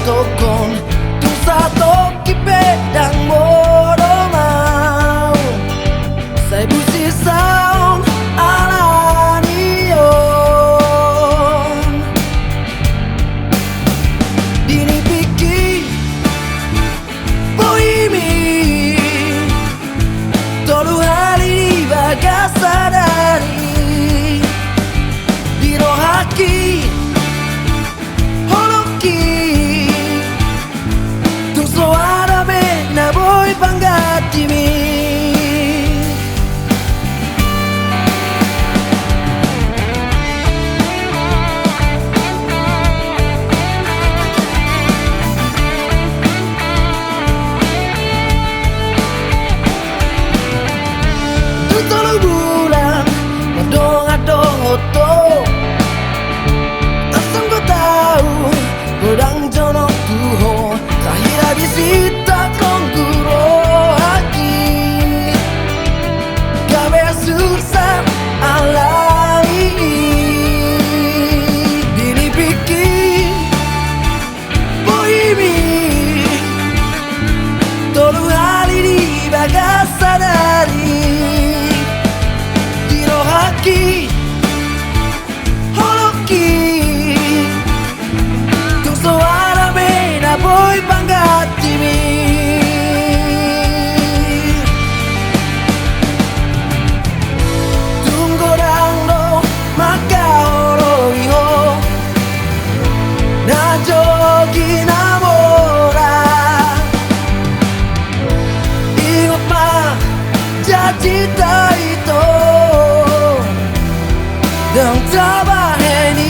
tokon tung satu kipedang bodo mau saya busi sound alanion dini piki boimi tolu hali bagas sadari diro haki bulan ngadong-ngadong oto asam ko tahu godang jono tuho kahira bisita kong guro haki gabe susah alai dini piki boimi tolu hali di bagas sadari holoki tung suara bena boy panggatimi tung godang no maka horoiho na jogi namora ingat ma jajita itu dan tabaheni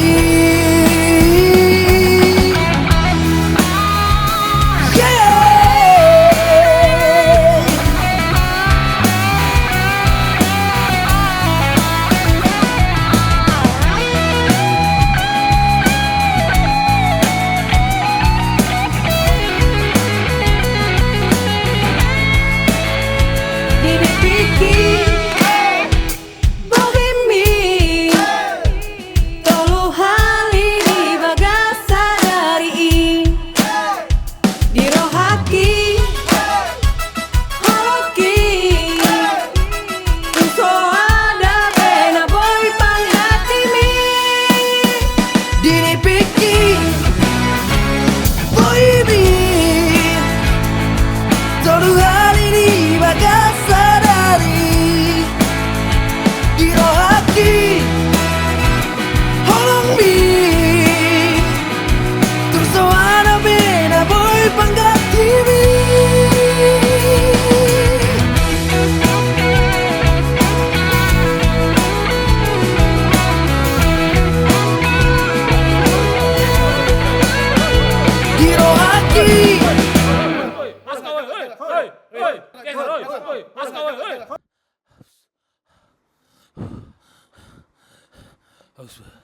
Hoi,